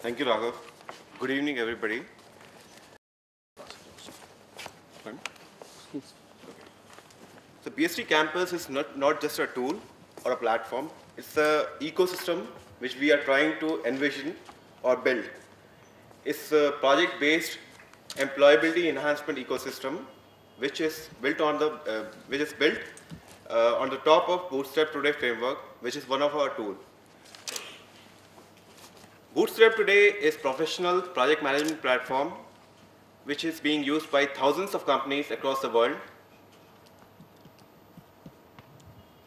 Thank you, Raghav. Good evening, everybody. So BST Campus is not just a tool or a platform. It's an ecosystem which we are trying to envision or build. It's a project-based employability enhancement ecosystem which is built on the top of Bootstrap Today framework, which is one of our tools. Bootstrap today is professional project management platform which is being used by thousands of companies across the world.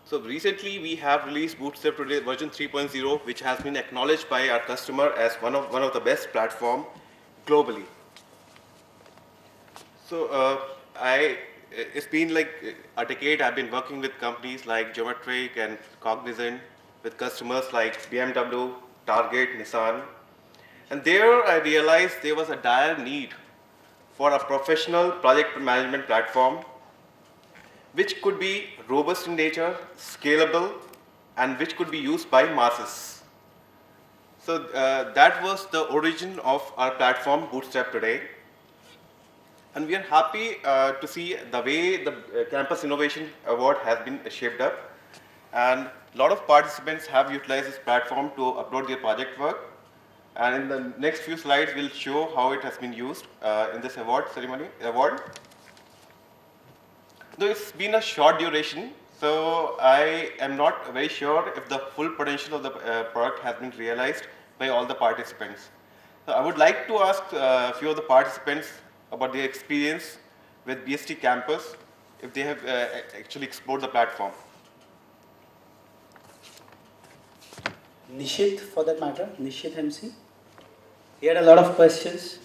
So recently we have released Bootstrap today version 3.0, which has been acknowledged by our customer as one of the best platform globally. So it's been like a decade. I've been working with companies like Geometric and Cognizant, with customers like BMW, Target, Nissan. And there I realized there was a dire need for a professional project management platform which could be robust in nature, scalable, and which could be used by masses. So that was the origin of our platform, Bootstrap today. And we are happy to see the way the Campus Innovation Award has been shaped up. And a lot of participants have utilized this platform to upload their project work. And in the next few slides, we'll show how it has been used in this award ceremony. Though it's been a short duration, so I am not very sure if the full potential of the product has been realized by all the participants. So I would like to ask a few of the participants about their experience with BST Campus, if they have actually explored the platform. Nishit, for that matter, Nishit MC. He had a lot of questions.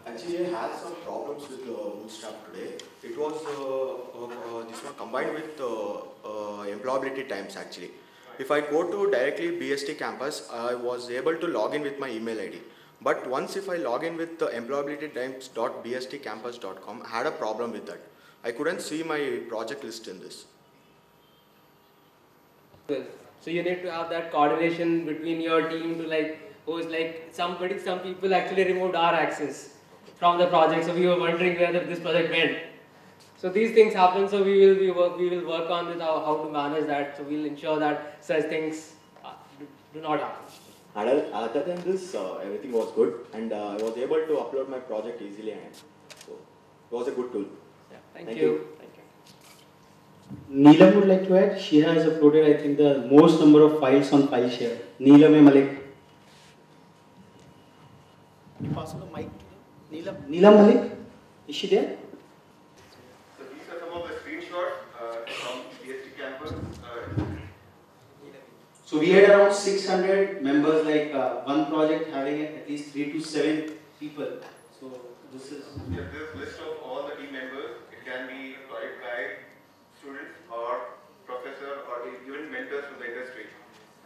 Actually, I had some problems with Bootstrap today. It was this one combined with employability times actually. If I go to directly BST Campus, I was able to log in with my email ID. But once if I log in with employabilitytimes.bstcampus.com, I had a problem with that. I couldn't see my project list in this. So you need to have that coordination between your team to some people actually removed our access from the project, so we were wondering whether this project went. So these things happen, so we will work on with how to manage that, so we'll ensure that such things do not happen. Other than this, everything was good, and I was able to upload my project easily, and so it was a good tool. Yeah, thank you. Neelam would like to add. She has uploaded, I think, the most number of files on FileShare. Neelam Malik. Can you pass on the mic to them? Neelam Malik, is she there? So these are some of the screenshots from BST Campus. So we had around 600 members, like one project having at least 3 to 7 people. So this is... There's this list of all the team members. It can be project guide, students, or professor, or even mentors from the industry.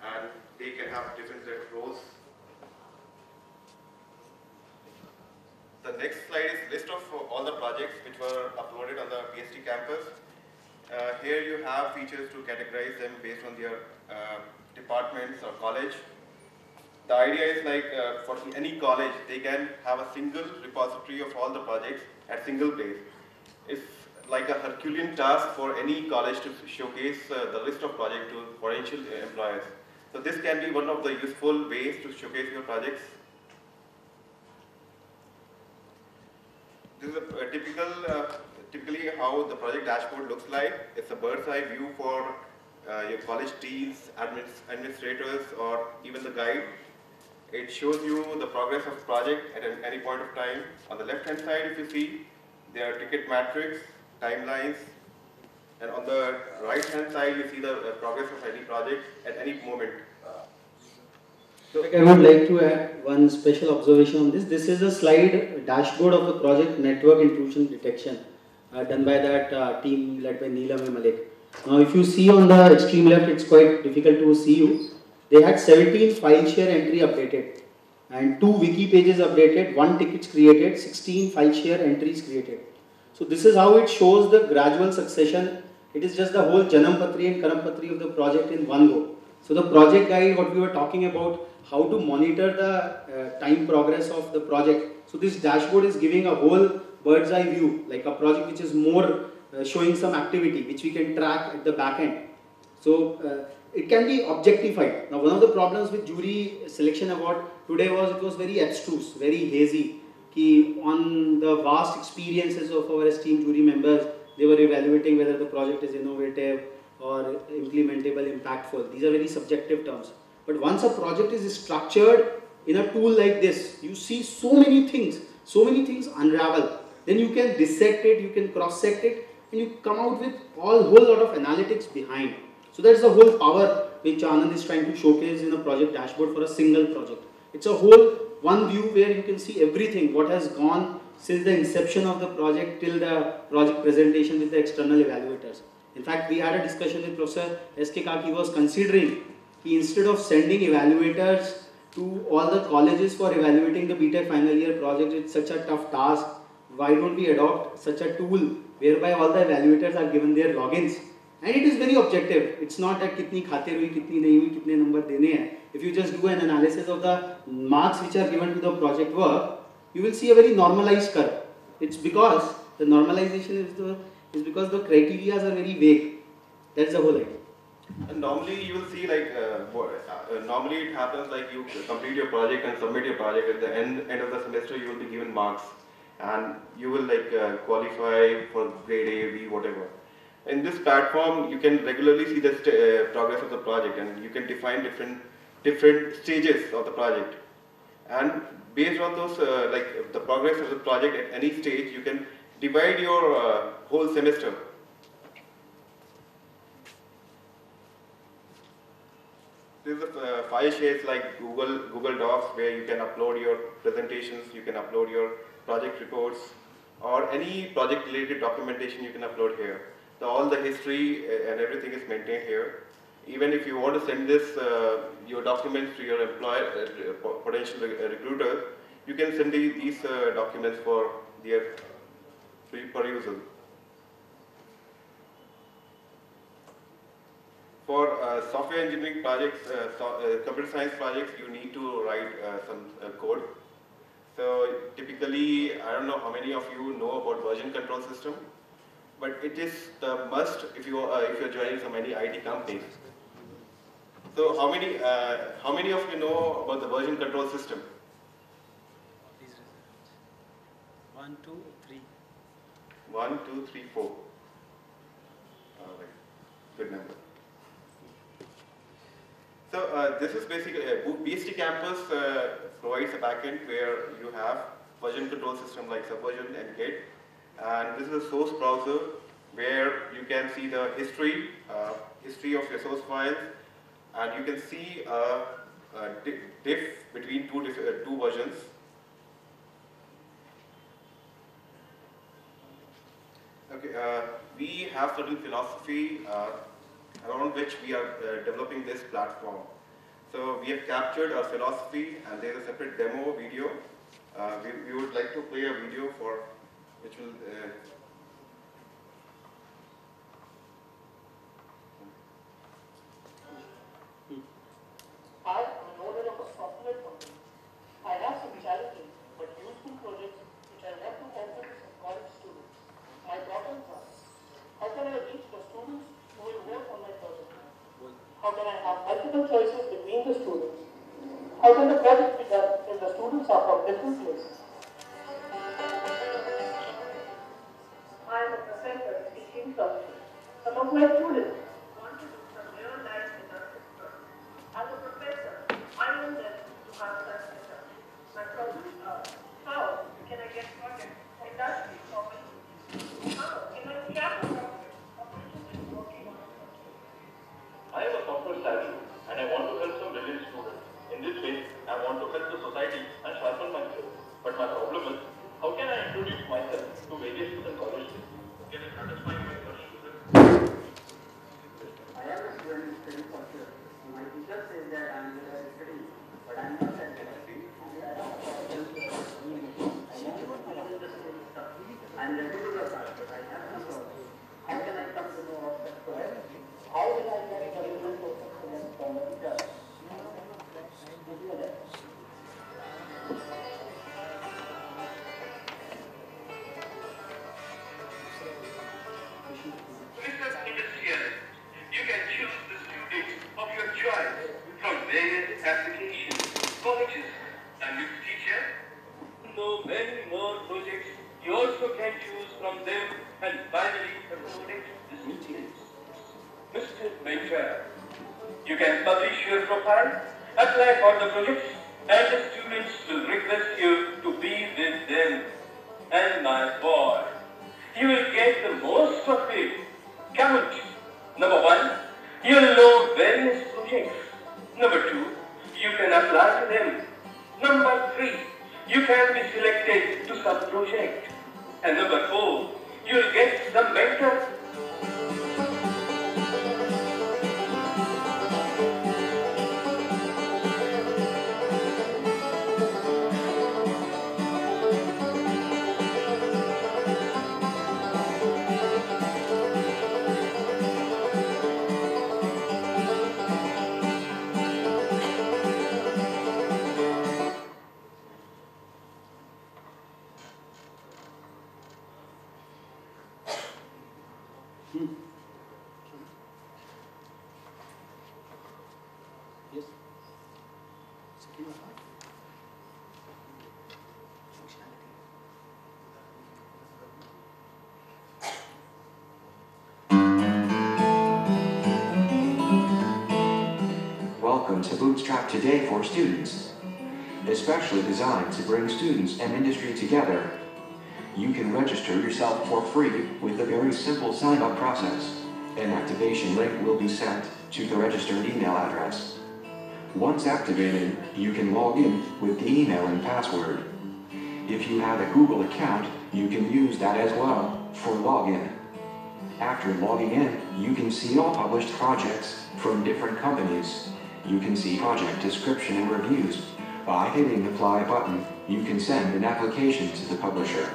And they can have different set of roles. The next slide is list of all the projects which were uploaded on the BST Campus. Here you have features to categorize them based on their departments or college. The idea is like for any college, they can have a single repository of all the projects at single place. It's like a Herculean task for any college to showcase the list of projects to potential employers. So this can be one of the useful ways to showcase your projects. This is a typically how the project dashboard looks like. It's a bird's eye view for your college deans, administrators, or even the guide. It shows you the progress of project at any point of time. On the left hand side, if you see, there are ticket metrics, timelines, and on the right hand side, you see the progress of any project at any moment. So I would like to add one special observation on this. This is a slide dashboard of the project network intrusion detection done by that team led by Neelam Malik. Now if you see on the extreme left, it's quite difficult to see you. They had 17 file share entry updated and 2 wiki pages updated, 1 tickets created, 16 file share entries created. So this is how it shows the gradual succession It is just the whole Janam Patri and Karam Patri of the project in one go. So the project guide, what we were talking about, how to monitor the time progress of the project. So this dashboard is giving a whole bird's eye view, like a project which is more showing some activity, which we can track at the back end. So it can be objectified. Now one of the problems with jury selection award today was it was very abstruse, very hazy. Ki on the vast experiences of our esteemed jury members, they were evaluating whether the project is innovative or implementable, impactful. These are very subjective terms. But once a project is structured in a tool like this, you see so many things unravel. Then you can dissect it, you can cross-sect it, and you come out with whole lot of analytics behind. So that's the whole power which Anand is trying to showcase in a project dashboard for a single project. It's a whole one view where you can see everything, what has gone since the inception of the project till the project presentation with the external evaluators. In fact, we had a discussion with Professor S.K. Kaki was considering instead of sending evaluators to all the colleges for evaluating the BTech final year project, it's such a tough task. Why don't we adopt such a tool whereby all the evaluators are given their logins? And it is very objective. It's not that kitni khate hui, kitni nahi hui, kitne number dene hai. If you just do an analysis of the marks which are given to the project work, you will see a very normalized curve. It's because the normalization is because the criteria are very vague. That's the whole idea. And normally you will see like, normally it happens like you complete your project and submit your project. At the end of the semester you will be given marks and you will like qualify for grade A, B, whatever. In this platform you can regularly see the progress of the project and you can define different stages of the project. And based on those, like the progress of the project at any stage, you can divide your whole semester. This is a file shares like Google Docs where you can upload your presentations, you can upload your project reports, or any project related documentation you can upload here. So all the history and everything is maintained here. Even if you want to send this, your documents to your employer, potential recruiter, you can send these documents for their perusal. For software engineering projects, computer science projects, you need to write some code. So typically, I don't know how many of you know about version control system, but it is the must if you're joining some any IT companies. So how many of you know about the version control system? Please 1, 2, 3. 1, 2, 3, 4. All right, good number. So this is basically BST Campus provides a backend where you have version control system like Subversion and Git, and this is a source browser where you can see the history of your source files, and you can see a diff between two versions. Okay, we have certain philosophy around which we are developing this platform. So we have captured our philosophy, and there is a separate demo video. We would like to play a video for which will. As an owner of a software company, I have some challenging but useful projects which I want to offer to some college students. My problems are, how can I reach the students who will work on my project? How can I have multiple choices between the students? How can the project be done if the students are from different places? I am a professor teaching philosophy. Some of my students want to do some real-life research. As a professor, I want them to have such research. My problems are, how can I get projects for industry or business? How can I track the project of the students working on it? I am a software savvy and I want to help some brilliant students. In this way, I want to help the society and sharpen my skills. But my problem is, how can I introduce myself to various different colleges? Can I satisfy my first students? Mr. Mayfair. You can publish your profile, apply for the projects, and the students will request you to be with them. And my boy, you will get the most of it. Count. Number 1, you will know various projects. Number 2, you can apply to them. Number 3, you can be selected to some project. And number 4, you will get some mentor. Yes. Welcome to Bootstrap Today for Students, especially designed to bring students and industry together. You can register yourself for free with a very simple sign-up process. An activation link will be sent to the registered email address. Once activated, you can log in with the email and password. If you have a Google account, you can use that as well for login. After logging in, you can see all published projects from different companies. You can see project description and reviews. By hitting the apply button, you can send an application to the publisher.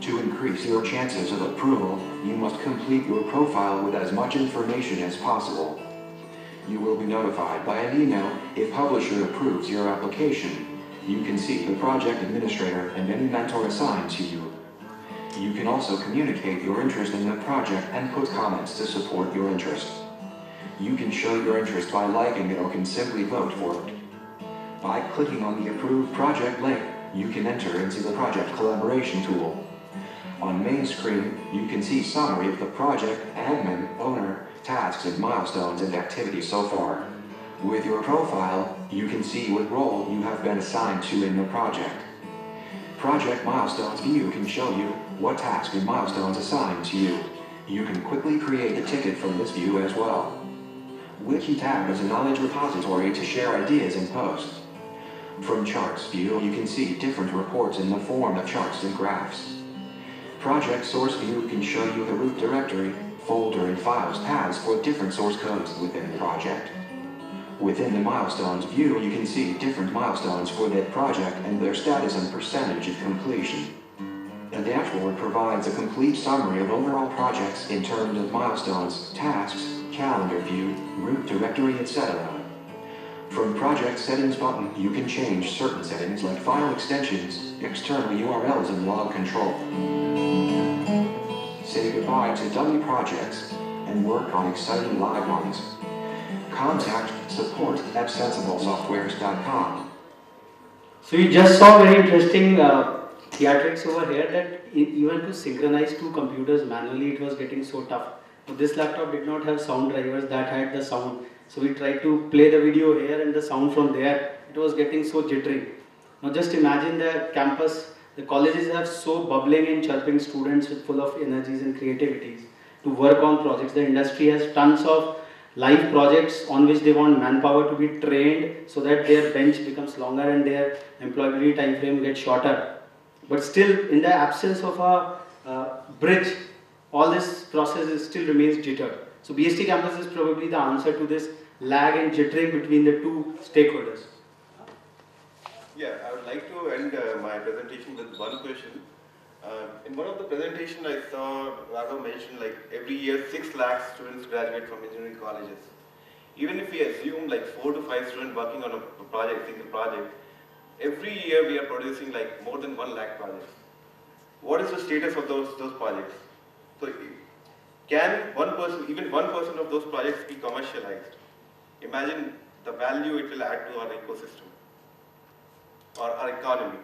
To increase your chances of approval, you must complete your profile with as much information as possible. You will be notified by an email if publisher approves your application. You can see the project administrator and any mentor assigned to you. You can also communicate your interest in the project and put comments to support your interest. You can show your interest by liking it or can simply vote for it. By clicking on the approved project link, you can enter into the project collaboration tool. On main screen, you can see summary of the project, admin, owner, tasks and milestones and activities so far. With your profile, you can see what role you have been assigned to in the project. Project Milestones View can show you what tasks and milestones assigned to you. You can quickly create a ticket from this view as well. Wiki tab is a knowledge repository to share ideas and posts. From Charts View, you can see different reports in the form of charts and graphs. Project Source View can show you the root directory, folder and files paths for different source codes within the project. Within the Milestones view, you can see different milestones for that project and their status and percentage of completion. The dashboard provides a complete summary of overall projects in terms of milestones, tasks, calendar view, root directory, etc. From Project Settings button, you can change certain settings like file extensions, external URLs and log control. Say goodbye to dummy projects and work on exciting live ones. Contact support@sensiblesoftwares.com. So you just saw very interesting theatrics over here that even to synchronize two computers manually, it was getting so tough. So this laptop did not have sound drivers that had the sound. So we tried to play the video here and the sound from there. It was getting so jittery. Now just imagine the campus, the colleges have so bubbling and chirping students with full of energies and creativities to work on projects. The industry has tons of live projects on which they want manpower to be trained so that their bench becomes longer and their employability time frame gets shorter. But still, in the absence of a bridge, all this process still remains jittered. So BST campus is probably the answer to this lag and jittering between the two stakeholders. Yeah, I would like to end my presentation with one question. In one of the presentation I saw Raghav mentioned like every year 6 lakh students graduate from engineering colleges. Even if we assume like 4 to 5 students working on a project, single project, every year we are producing like more than 1 lakh projects. What is the status of those projects? So can even 1% of those projects be commercialized? Imagine the value it will add to our ecosystem or our economy.